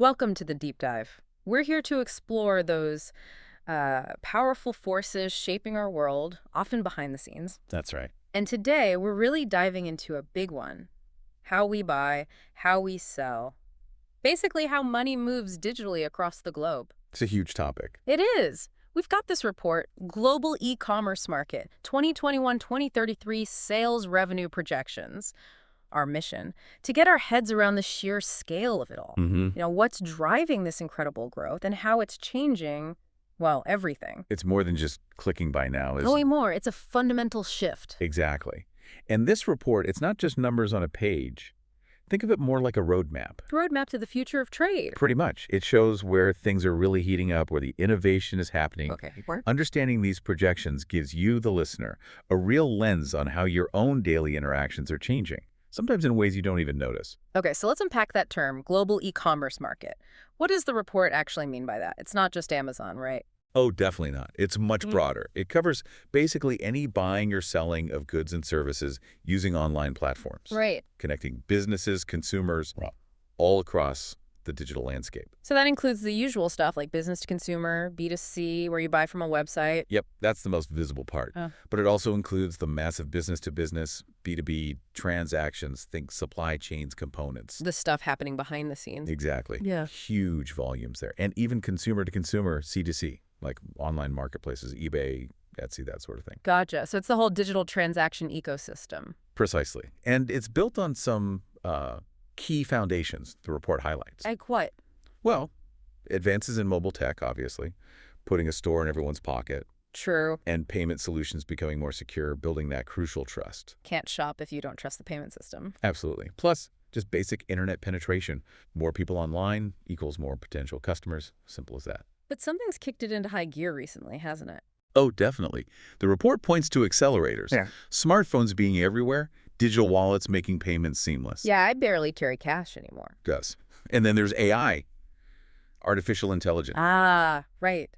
Welcome to the deep dive. We're here to explore those powerful forces shaping our world, often behind the scenes. That's right. And today, we're really diving into a big one: how we buy, how we sell. Basically, how money moves digitally across the globe. It's a huge topic. It is. We've got this report, Global E-commerce Market, 2021-2033 Sales Revenue Projections. Our mission, to get our heads around the sheer scale of it all. What's driving this incredible growth and how it's changing, well, everything. It's more than just clicking by now, is Way more. It's a fundamental shift. Exactly. And this report, it's not just numbers on a page. Think of it more like a roadmap. Roadmap to the future of trade. Pretty much. It shows where things are really heating up, where the innovation is happening. Okay. Understanding these projections gives you, the listener, a real lens on how your own daily interactions are changing, sometimes in ways you don't even notice. Okay, so let's unpack that term, global e-commerce market. What does the report actually mean by that? It's not just Amazon, right? Oh, definitely not. It's much broader. It covers basically any buying or selling of goods and services using online platforms. Right. Connecting businesses, consumers, all across the digital landscape. So that includes the usual stuff like business to consumer, B2C, where you buy from a website. Yep, that's the most visible part. But it also includes the massive business-to-business, B2B transactions, think supply chains components. The stuff happening behind the scenes. Exactly. Yeah. Huge volumes there. And even consumer-to-consumer, C2C, like online marketplaces, eBay, Etsy, that sort of thing. Gotcha. So it's the whole digital transaction ecosystem. Precisely. And it's built on some key foundations the report highlights. Like what? Well, advances in mobile tech, obviously, putting a store in everyone's pocket, True. and payment solutions becoming more secure, building that crucial trust. Can't shop if you don't trust the payment system. Absolutely. Plus, just basic internet penetration. More people online equals more potential customers. Simple as that. But something's kicked it into high gear recently, hasn't it? Oh, definitely. The report points to accelerators. Smartphones being everywhere, digital wallets making payments seamless. Yeah, I barely carry cash anymore. Does. And then there's AI, artificial intelligence. Ah, right.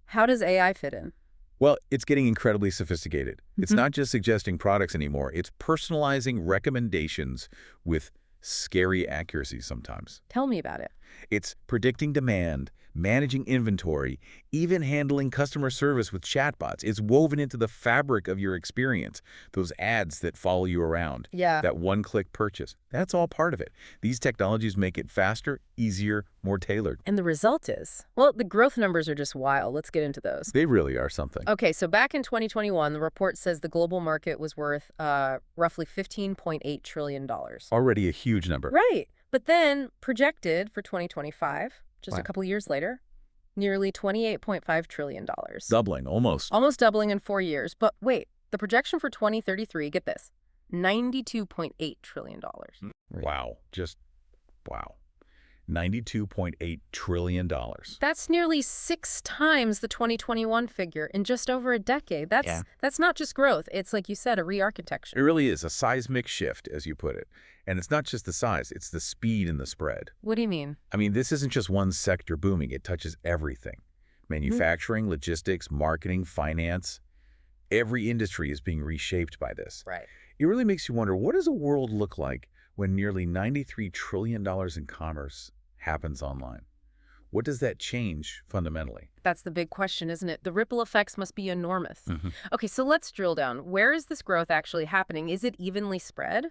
How does AI fit in? Well, it's getting incredibly sophisticated. It's not just suggesting products anymore. It's personalizing recommendations with scary accuracy sometimes. Tell me about it. It's predicting demand, managing inventory, even handling customer service with chatbots. It's woven into the fabric of your experience. Those ads that follow you around. Yeah. That one-click purchase. That's all part of it. These technologies make it faster, easier, more tailored. And the result is? Well, the growth numbers are just wild. Let's get into those. They really are something. Okay, so back in 2021, the report says the global market was worth roughly $15.8 trillion. Already a huge number. Right. But then projected for 2025, just a couple years later, nearly $28.5 trillion. Doubling, almost. Almost doubling in 4 years. But wait, the projection for 2033, get this, $92.8 trillion. Wow. Just wow. $92.8 trillion. That's nearly 6 times the 2021 figure in just over a decade. That's not just growth. It's, like you said, a re-architecture. It really is a seismic shift, as you put it. And it's not just the size, it's the speed and the spread. What do you mean? I mean, this isn't just one sector booming. It touches everything. Manufacturing, logistics, marketing, finance. Every industry is being reshaped by this. Right. It really makes you wonder, what does a world look like when nearly $93 trillion in commerce happens online? What does that change fundamentally? That's the big question, isn't it? The ripple effects must be enormous. Okay, so let's drill down. Where is this growth actually happening? Is it evenly spread?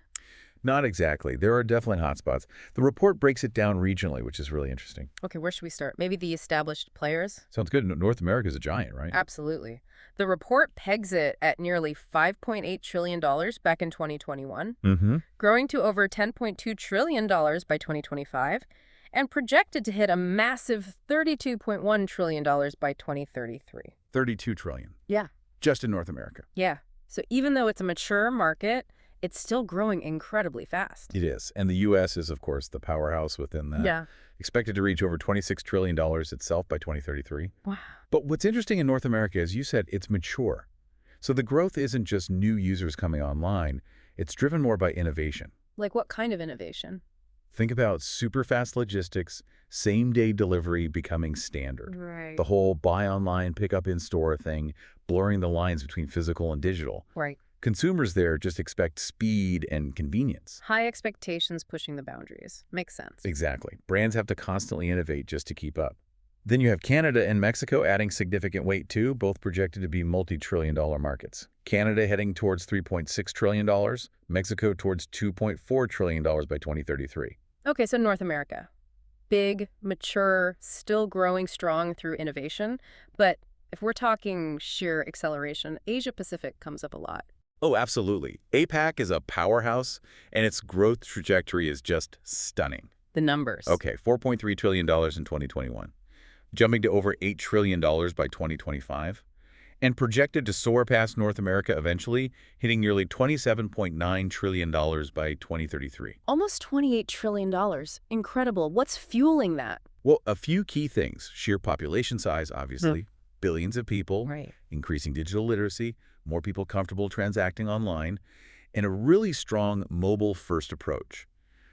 Not exactly. There are definitely hotspots. The report breaks it down regionally, which is really interesting. Okay, where should we start? Maybe the established players? Sounds good. North America is a giant, right? Absolutely. The report pegs it at nearly $5.8 trillion back in 2021, growing to over $10.2 trillion by 2025, and projected to hit a massive $32.1 trillion by 2033. 32 trillion. Yeah. Just in North America. Yeah. So even though it's a mature market, it's still growing incredibly fast. It is. And the U.S. is, of course, the powerhouse within that. Yeah. Expected to reach over $26 trillion itself by 2033. Wow. But what's interesting in North America, as you said, it's mature. So the growth isn't just new users coming online. It's driven more by innovation. Like what kind of innovation? Think about super fast logistics, same-day delivery becoming standard. Right. The whole buy online, pick up in-store thing, blurring the lines between physical and digital. Right. Consumers there just expect speed and convenience. High expectations pushing the boundaries. Makes sense. Exactly. Brands have to constantly innovate just to keep up. Then you have Canada and Mexico adding significant weight too, both projected to be multi-trillion-dollar markets. Canada heading towards $3.6 trillion, Mexico towards $2.4 trillion by 2033. Okay, so North America. Big, mature, still growing strong through innovation. But if we're talking sheer acceleration, Asia Pacific comes up a lot. Oh, absolutely. APAC is a powerhouse, and its growth trajectory is just stunning. The numbers. Okay, $4.3 trillion in 2021, jumping to over $8 trillion by 2025, and projected to soar past North America eventually, hitting nearly $27.9 trillion by 2033. Almost $28 trillion. Incredible. What's fueling that? Well, a few key things. Sheer population size, obviously, billions of people, Right. increasing digital literacy, more people comfortable transacting online, and a really strong mobile-first approach.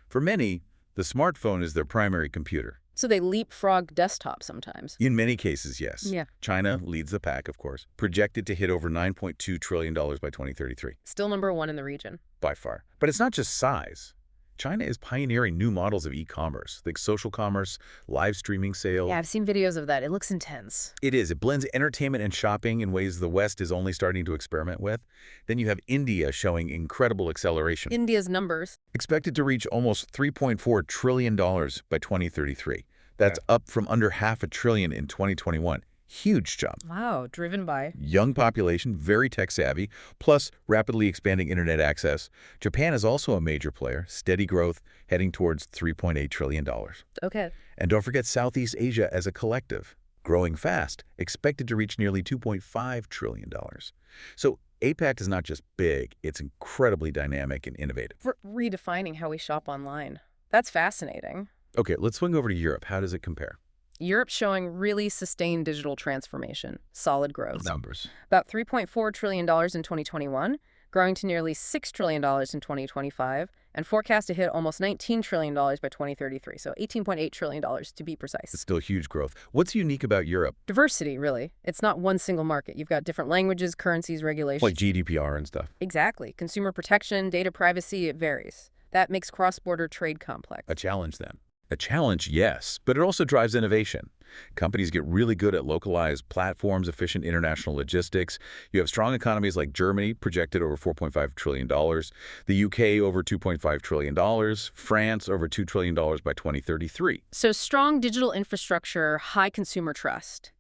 For many, the smartphone is their primary computer. So they leapfrog desktop sometimes. In many cases, yes. Yeah. China leads the pack, of course, projected to hit over $9.2 trillion by 2033, Still number one in the region. by far. But it's not just size. China is pioneering new models of e-commerce, like social commerce, live streaming sales. Yeah, I've seen videos of that. It looks intense. It is. It blends entertainment and shopping in ways the West is only starting to experiment with. Then you have India showing incredible acceleration, India's numbers. expected to reach almost $3.4 trillion by 2033. That's up from under $500 billion in 2021. Huge jump. Wow, driven by. Young population, very tech-savvy, plus rapidly expanding internet access. Japan is also a major player, steady growth, heading towards $3.8 trillion. Okay. And don't forget Southeast Asia as a collective, growing fast, expected to reach nearly $2.5 trillion. So APAC is not just big, it's incredibly dynamic and innovative. For redefining how we shop online. That's fascinating. Okay, let's swing over to Europe. How does it compare? Europe's showing really sustained digital transformation, solid growth. Numbers. About $3.4 trillion in 2021, growing to nearly $6 trillion in 2025, and forecast to hit almost $19 trillion by 2033, so $18.8 trillion to be precise. It's still huge growth. What's unique about Europe? Diversity, really. It's not one single market. You've got different languages, currencies, regulations. Like GDPR and stuff. Exactly. Consumer protection, data privacy, it varies. That makes cross-border trade complex. A challenge then. A challenge, yes, but it also drives innovation. Companies get really good at localized platforms, efficient international logistics. You have strong economies like Germany, projected over $4.5 trillion, the UK over $2.5 trillion, France over $2 trillion by 2033. So strong digital infrastructure, high consumer trust,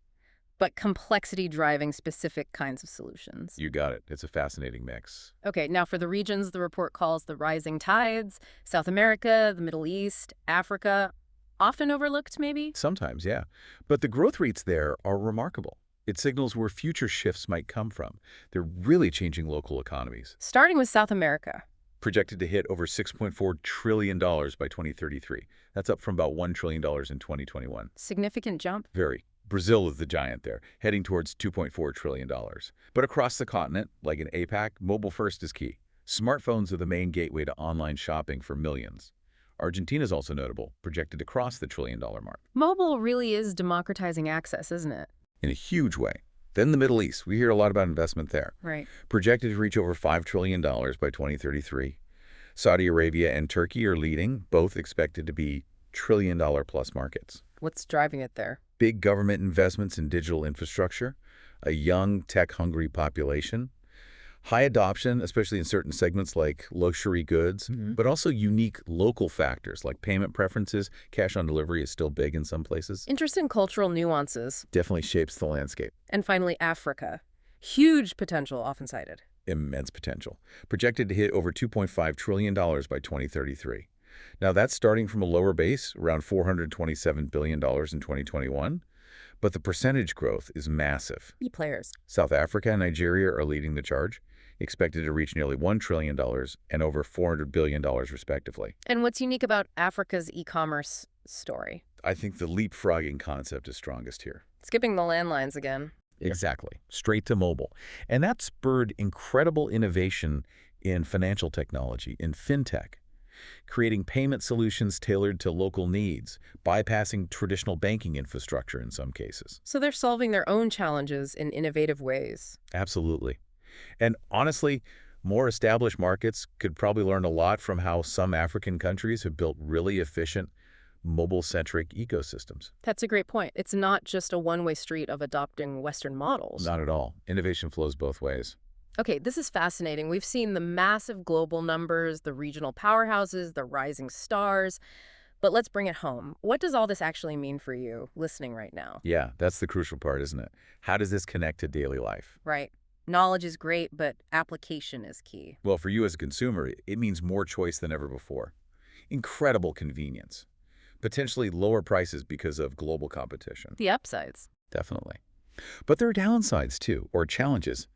but complexity driving specific kinds of solutions. You got it. It's a fascinating mix. Okay, now for the regions the report calls the rising tides, South America, the Middle East, Africa, often overlooked maybe? Sometimes, yeah. But the growth rates there are remarkable. It signals where future shifts might come from. They're really changing local economies. Starting with South America. Projected to hit over $6.4 trillion by 2033. That's up from about $1 trillion in 2021. Significant jump. Very. Brazil is the giant there, heading towards $2.4 trillion. But across the continent, like in APAC, mobile first is key. Smartphones are the main gateway to online shopping for millions. Argentina is also notable, projected to cross the $1 trillion mark. Mobile really is democratizing access, isn't it? In a huge way. Then the Middle East. We hear a lot about investment there. Right. Projected to reach over $5 trillion by 2033. Saudi Arabia and Turkey are leading, both expected to be trillion-dollar-plus markets. What's driving it there? Big government investments in digital infrastructure, a young, tech-hungry population, high adoption, especially in certain segments like luxury goods, but also unique local factors like payment preferences. Cash on delivery is still big in some places. Interesting cultural nuances. Definitely shapes the landscape. And finally, Africa. Huge potential, often cited. Immense potential. Projected to hit over $2.5 trillion by 2033. Now, that's starting from a lower base, around $427 billion in 2021, but the percentage growth is massive. Key players. South Africa and Nigeria are leading the charge, expected to reach nearly $1 trillion and over $400 billion respectively. And what's unique about Africa's e-commerce story? I think the leapfrogging concept is strongest here. Skipping the landlines again. Exactly. Straight to mobile. And that spurred incredible innovation in financial technology, in fintech, creating payment solutions tailored to local needs, bypassing traditional banking infrastructure in some cases. So they're solving their own challenges in innovative ways. Absolutely. And honestly, More established markets could probably learn a lot from how some African countries have built really efficient, mobile-centric ecosystems. That's a great point. It's not just a one-way street of adopting Western models. Not at all. Innovation flows both ways. Okay, this is fascinating. We've seen the massive global numbers, the regional powerhouses, the rising stars. But let's bring it home. What does all this actually mean for you listening right now? Yeah, that's the crucial part, isn't it? How does this connect to daily life? Right. Knowledge is great, but application is key. Well, for you as a consumer, it means more choice than ever before. Incredible convenience. Potentially lower prices because of global competition. The upsides. Definitely. But there are downsides too, or challenges.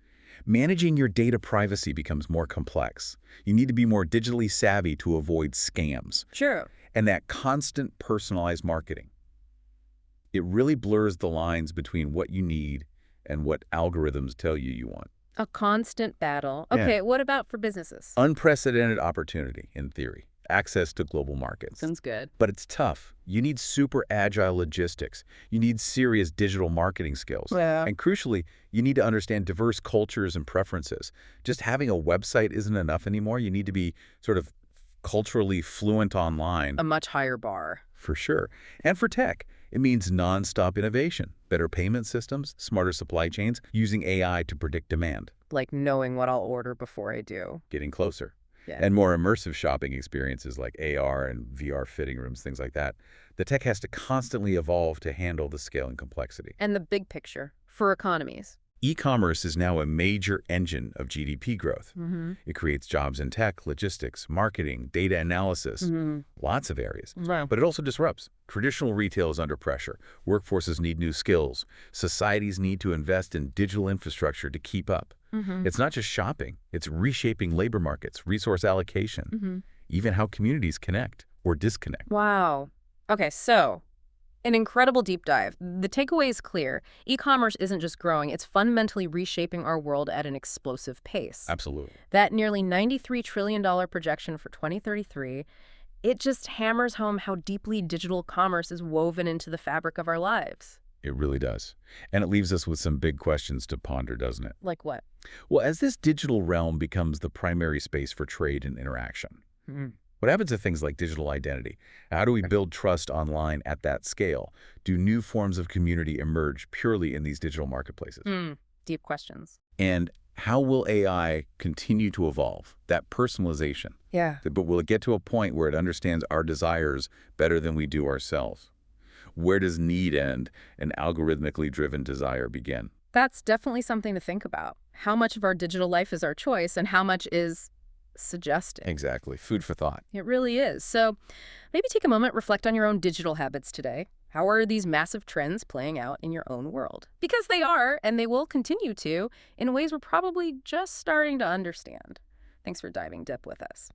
Managing your data privacy becomes more complex. You need to be more digitally savvy to avoid scams. Sure. And that constant personalized marketing. It really blurs the lines between what you need and what algorithms tell you you want. A constant battle. Yeah. Okay, what about for businesses? Unprecedented opportunity, in theory. Access to global markets. Sounds good. But it's tough. You need super agile logistics. You need serious digital marketing skills. Yeah. And crucially, you need to understand diverse cultures and preferences. Just having a website isn't enough anymore. You need to be sort of culturally fluent online. A much higher bar. For sure. And for tech, it means nonstop innovation, better payment systems, smarter supply chains, using AI to predict demand. Like knowing what I'll order before I do. Getting closer. Yeah. And more immersive shopping experiences like AR and VR fitting rooms, things like that. The tech has to constantly evolve to handle the scale and complexity. And the big picture for economies. E-commerce is now a major engine of GDP growth. Mm-hmm. It creates jobs in tech, logistics, marketing, data analysis, Mm-hmm. lots of areas. Right. But it also disrupts. Traditional retail is under pressure. Workforces need new skills. Societies need to invest in digital infrastructure to keep up. Mm-hmm. It's not just shopping. It's reshaping labor markets, resource allocation, Mm-hmm. even how communities connect or disconnect. Wow. Okay, so an incredible deep dive. The takeaway is clear. E-commerce isn't just growing, it's fundamentally reshaping our world at an explosive pace. Absolutely. That nearly $93 trillion projection for 2033, it just hammers home how deeply digital commerce is woven into the fabric of our lives. It really does. And it leaves us with some big questions to ponder, doesn't it? Like what? Well, as this digital realm becomes the primary space for trade and interaction, what happens to things like digital identity? How do we build trust online at that scale? Do new forms of community emerge purely in these digital marketplaces? Deep questions. And how will AI continue to evolve? That personalization. Yeah. But will it get to a point where it understands our desires better than we do ourselves? Where does need end and algorithmically driven desire begin? That's definitely something to think about. How much of our digital life is our choice and how much is suggested? Exactly. Food for thought. It really is. So maybe take a moment, reflect on your own digital habits today. How are these massive trends playing out in your own world? Because they are, and they will continue to, in ways we're probably just starting to understand. Thanks for diving deep with us.